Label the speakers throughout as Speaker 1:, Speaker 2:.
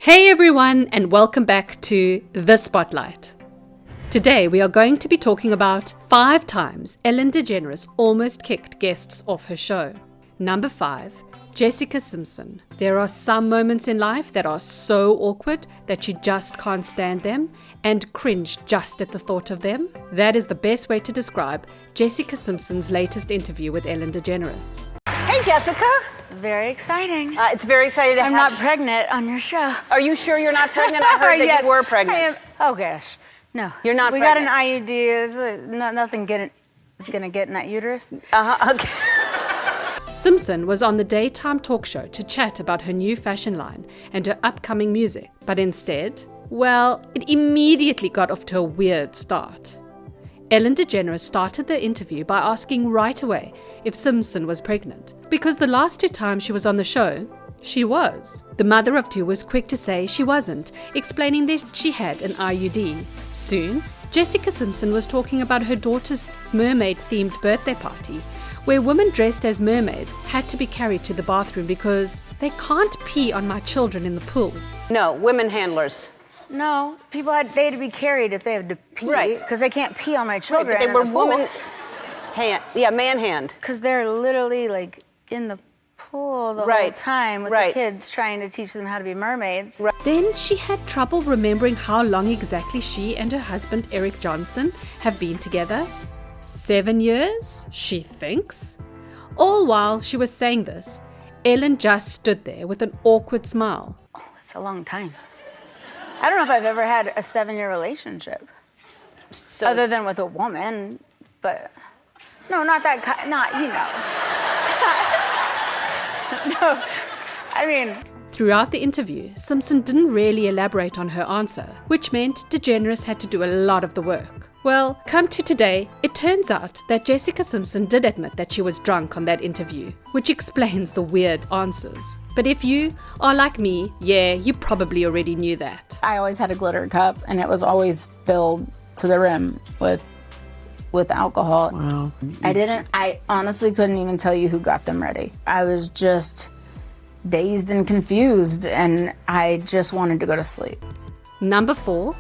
Speaker 1: Hey everyone, and welcome back to The Spotlight. Today we are going to be talking about 5 times Ellen DeGeneres almost kicked guests off her show. Number 5, Jessica Simpson. There are some moments in life that are so awkward that you just can't stand them and cringe just at the thought of them. That is the best way to describe Jessica Simpson's latest interview with Ellen DeGeneres.
Speaker 2: Hey, Jessica.
Speaker 3: Very exciting.
Speaker 2: It's very exciting to
Speaker 3: I'm
Speaker 2: have...
Speaker 3: not pregnant on your show.
Speaker 2: Are you sure you're not pregnant? I heard that
Speaker 3: Yes,
Speaker 2: you were pregnant.
Speaker 3: I am. Oh, gosh. No.
Speaker 2: You're not
Speaker 3: we
Speaker 2: pregnant.
Speaker 3: got an IUD. Nothing is going to get in that uterus.
Speaker 2: Okay.
Speaker 1: Simpson was on the daytime talk show to chat about her new fashion line and her upcoming music, but instead, well, it immediately got off to a weird start. Ellen DeGeneres started the interview by asking right away if Simpson was pregnant, because the last 2 times she was on the show, she was. The mother of 2 was quick to say she wasn't, explaining that she had an IUD. Soon, Jessica Simpson was talking about her daughter's mermaid-themed birthday party, where women dressed as mermaids had to be carried to the bathroom because they can't pee on my children in the pool.
Speaker 2: No, women handlers.
Speaker 3: No, they had to be carried if they had to pee.
Speaker 2: Right.
Speaker 3: Because they can't pee on my children.
Speaker 2: Right, but they were woman hand. Yeah, man hand.
Speaker 3: Because they're literally like in the pool the whole time with the kids trying to teach them how to be mermaids.
Speaker 2: Right.
Speaker 1: Then she had trouble remembering how long exactly she and her husband Eric Johnson have been together. 7 years, she thinks. All while she was saying this, Ellen just stood there with an awkward smile.
Speaker 3: Oh, that's a long time. I don't know if I've ever had a 7-year relationship.
Speaker 2: So,
Speaker 3: other than with a woman, but no, not that kind, No, I mean.
Speaker 1: Throughout the interview, Simpson didn't really elaborate on her answer, which meant DeGeneres had to do a lot of the work. Well, come to today, it turns out that Jessica Simpson did admit that she was drunk on that interview, which explains the weird answers. But if you are like me, yeah, you probably already knew that.
Speaker 4: I always had a glitter cup, and it was always filled to the rim with alcohol.
Speaker 5: Wow.
Speaker 4: I honestly couldn't even tell you who got them ready. I was just dazed and confused, and I just wanted to go to sleep.
Speaker 1: Number 4,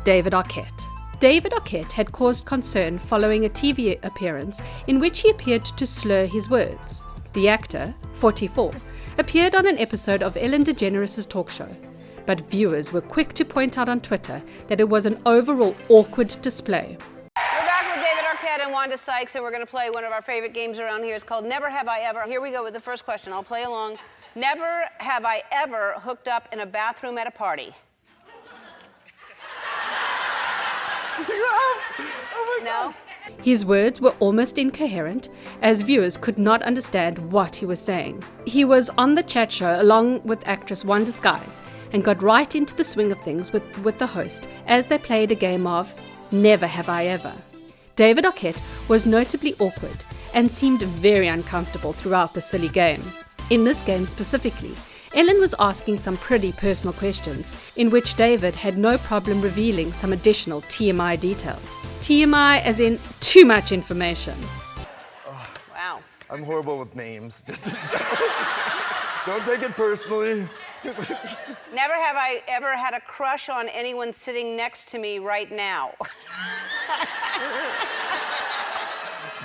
Speaker 1: David Arquette. David Arquette had caused concern following a TV appearance in which he appeared to slur his words. The actor, 44, appeared on an episode of Ellen DeGeneres' talk show, but viewers were quick to point out on Twitter that it was an overall awkward display.
Speaker 2: we're back with David Arquette and Wanda Sykes, and we're going to play one of our favorite games around here. It's called Never Have I Ever. Here we go with the first question. I'll play along. Never have I ever hooked up in a bathroom at a party. No?
Speaker 1: His words were almost incoherent, as viewers could not understand what he was saying. He was on the chat show along with actress Wanda Sykes and got right into the swing of things with the host as they played a game of Never Have I Ever. David Arquette was notably awkward and seemed very uncomfortable throughout the silly game. In this game specifically, Ellen was asking some pretty personal questions, in which David had no problem revealing some additional TMI details. TMI as in too much information.
Speaker 2: Wow.
Speaker 5: I'm horrible with names. Just don't take it personally.
Speaker 2: Never have I ever had a crush on anyone sitting next to me right now.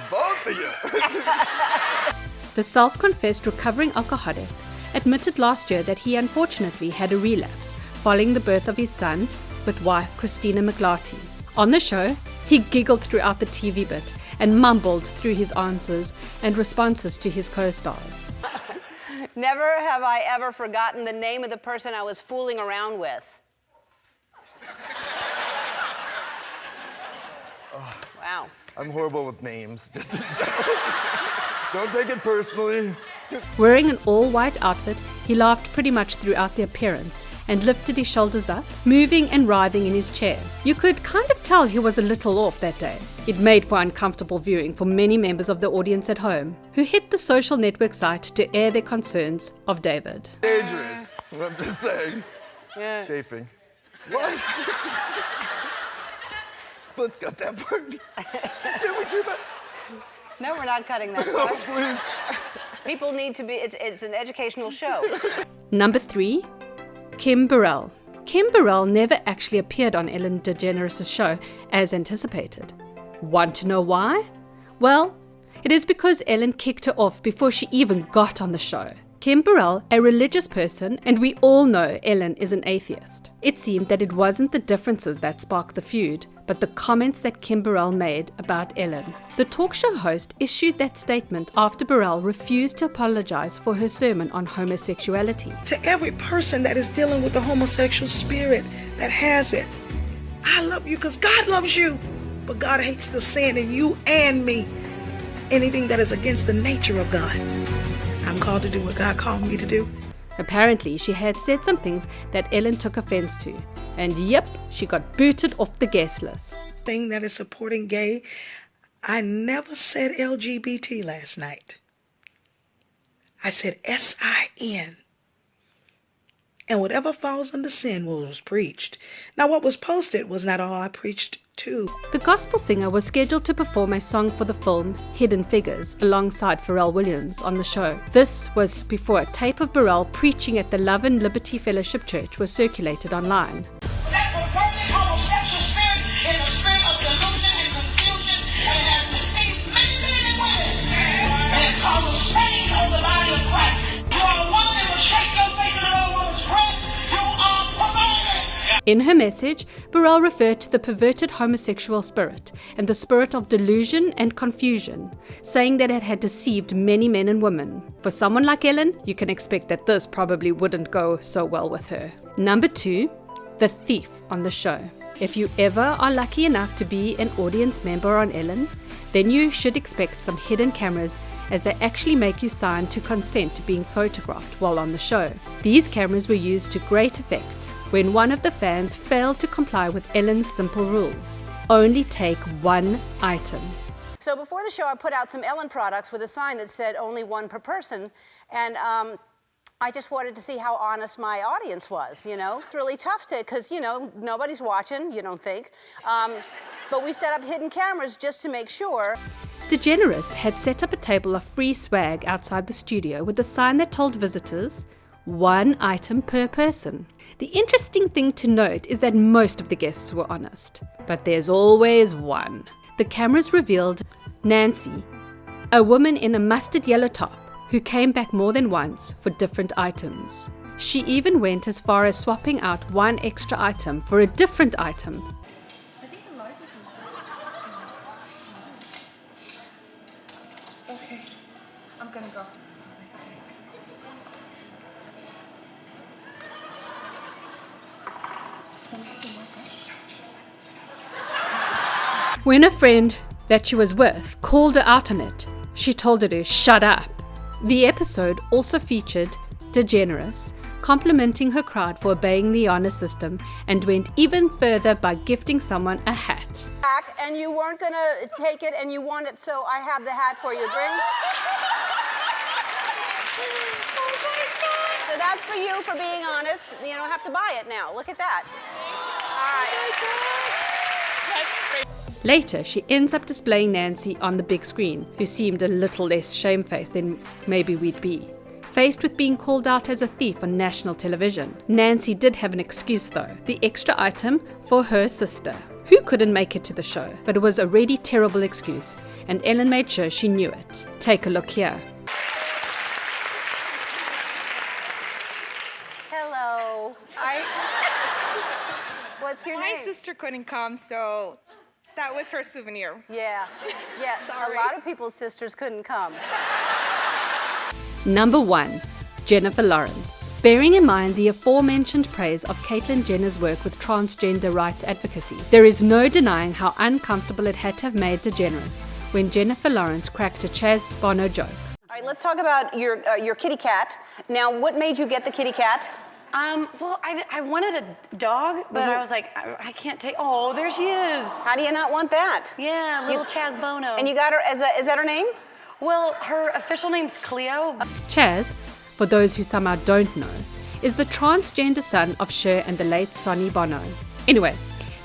Speaker 5: Both of you.
Speaker 1: The self-confessed recovering alcoholic admitted last year that he unfortunately had a relapse following the birth of his son with wife Christina McLarty. On the show, he giggled throughout the TV bit and mumbled through his answers and responses to his co-stars.
Speaker 2: Never have I ever forgotten the name of the person I was fooling around with. Wow.
Speaker 5: I'm horrible with names. Just don't take it personally.
Speaker 1: Wearing an all-white outfit, he laughed pretty much throughout the appearance and lifted his shoulders up, moving and writhing in his chair. You could kind of tell he was a little off that day. It made for uncomfortable viewing for many members of the audience at home, who hit the social network site to air their concerns of David.
Speaker 5: Dangerous. I'm just saying.
Speaker 2: Yeah.
Speaker 5: Chafing. What? Let's cut that part. Should we do that?
Speaker 2: No, we're not cutting that
Speaker 5: Oh,
Speaker 2: part.
Speaker 5: please.
Speaker 2: People need to be, it's an educational show.
Speaker 1: Number 3, Kim Burrell. Kim Burrell never actually appeared on Ellen DeGeneres' show as anticipated. Want to know why? Well, it is because Ellen kicked her off before she even got on the show. Kim Burrell, a religious person, and we all know Ellen is an atheist. It seemed that it wasn't the differences that sparked the feud, but the comments that Kim Burrell made about Ellen. The talk show host issued that statement after Burrell refused to apologize for her sermon on homosexuality.
Speaker 6: To every person that is dealing with the homosexual spirit that has it, I love you because God loves you, but God hates the sin in you and me. Anything that is against the nature of God. I'm called to do what God called me to do.
Speaker 1: Apparently, she had said some things that Ellen took offense to. And yep, she got booted off the guest list.
Speaker 6: Thing that is supporting gay, I never said LGBT last night. I said SIN. And whatever falls under sin was preached. Now what was posted was not all I preached too.
Speaker 1: The gospel singer was scheduled to perform a song for the film Hidden Figures alongside Pharrell Williams on the show. This was before a tape of Burrell preaching at the Love and Liberty Fellowship Church was circulated online.
Speaker 7: That perverted homosexual spirit is a spirit of delusion and confusion, and it has deceived many men and women. And it's caused a stain on the body of Christ. You are one that will shake your face in another woman's breast. You are perverted.
Speaker 1: In her message, Burrell referred to the perverted homosexual spirit and the spirit of delusion and confusion, saying that it had deceived many men and women. For someone like Ellen, you can expect that this probably wouldn't go so well with her. Number 2, the thief on the show. If you ever are lucky enough to be an audience member on Ellen, then you should expect some hidden cameras as they actually make you sign to consent to being photographed while on the show. These cameras were used to great effect when one of the fans failed to comply with Ellen's simple rule: only take one item.
Speaker 2: So before the show, I put out some Ellen products with a sign that said only one per person, and I just wanted to see how honest my audience was, you know? It's really tough to, because, you know, nobody's watching, you don't think. But we set up hidden cameras just to make sure.
Speaker 1: DeGeneres had set up a table of free swag outside the studio with a sign that told visitors, one item per person. The interesting thing to note is that most of the guests were honest, but there's always one. The cameras revealed Nancy, a woman in a mustard yellow top who came back more than once for different items. She even went as far as swapping out one extra item for a different item.
Speaker 8: Okay, I'm gonna go.
Speaker 1: When a friend that she was with called her out on it, she told her to shut up. The episode also featured DeGeneres complimenting her crowd for obeying the honor system and went even further by gifting someone a hat.
Speaker 2: And you weren't gonna take it and you want it, so I have the hat for you. Bring. So that's for you for being honest. You don't have to buy it now. Look at that. All right.
Speaker 8: That's great.
Speaker 1: Later, she ends up displaying Nancy on the big screen, who seemed a little less shamefaced than maybe we'd be. Faced with being called out as a thief on national television, Nancy did have an excuse though, the extra item for her sister, who couldn't make it to the show, but it was a really terrible excuse, and Ellen made sure she knew it. Take a look here.
Speaker 2: Hello. What's your name?
Speaker 8: My sister couldn't come, so that was her souvenir.
Speaker 2: Yeah.
Speaker 8: Sorry.
Speaker 2: A lot of people's sisters couldn't come.
Speaker 1: Number 1. Jennifer Lawrence. Bearing in mind the aforementioned praise of Caitlyn Jenner's work with transgender rights advocacy, there is no denying how uncomfortable it had to have made DeGeneres when Jennifer Lawrence cracked a Chaz Bono joke.
Speaker 2: All right, let's talk about your kitty cat. Now, what made you get the kitty cat?
Speaker 9: Well, I wanted a dog, but I was like, I can't take. Oh, there she is.
Speaker 2: How do you not want that?
Speaker 9: Yeah, little Chaz Bono.
Speaker 2: And you got her is that her name?
Speaker 9: Well, her official name's Cleo.
Speaker 1: Chaz, for those who somehow don't know, is the transgender son of Cher and the late Sonny Bono. Anyway,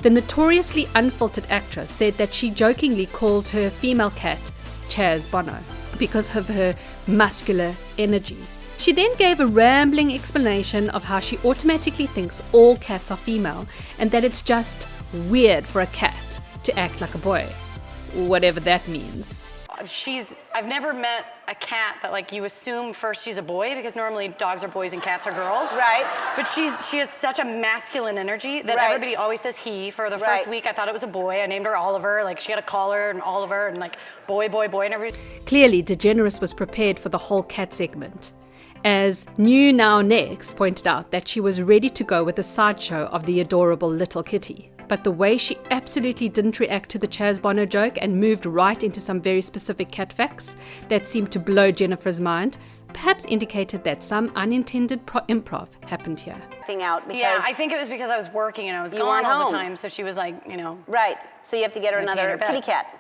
Speaker 1: the notoriously unfiltered actress said that she jokingly calls her female cat Chaz Bono because of her muscular energy. She then gave a rambling explanation of how she automatically thinks all cats are female and that it's just weird for a cat to act like a boy, whatever that means.
Speaker 9: I've never met a cat that like you assume first she's a boy, because normally dogs are boys and cats are girls.
Speaker 2: Right.
Speaker 9: But she has such a masculine energy that everybody always says he. For the first week I thought it was a boy. I named her Oliver. Like she had a collar and Oliver and like boy and everything.
Speaker 1: Clearly, DeGeneres was prepared for the whole cat segment, as New Now Next pointed out that she was ready to go with a sideshow of the adorable little kitty. But the way she absolutely didn't react to the Chaz Bono joke and moved right into some very specific cat facts that seemed to blow Jennifer's mind perhaps indicated that some unintended improv happened here.
Speaker 9: Yeah, I think it was because I was working and I was gone all the time, so she was like, you know.
Speaker 2: Right, so you have to get her another kitty cat.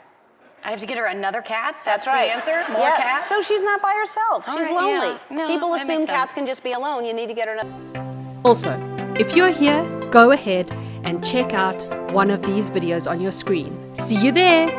Speaker 9: I have to get her another cat?
Speaker 2: That's right.
Speaker 9: The answer? More cats?
Speaker 2: So she's not by herself. She's lonely.
Speaker 9: Yeah. No,
Speaker 2: People
Speaker 9: that
Speaker 2: assume
Speaker 9: makes
Speaker 2: cats
Speaker 9: sense.
Speaker 2: can just be alone. You need to get her another.
Speaker 1: Also, if you're here, go ahead and check out one of these videos on your screen. See you there!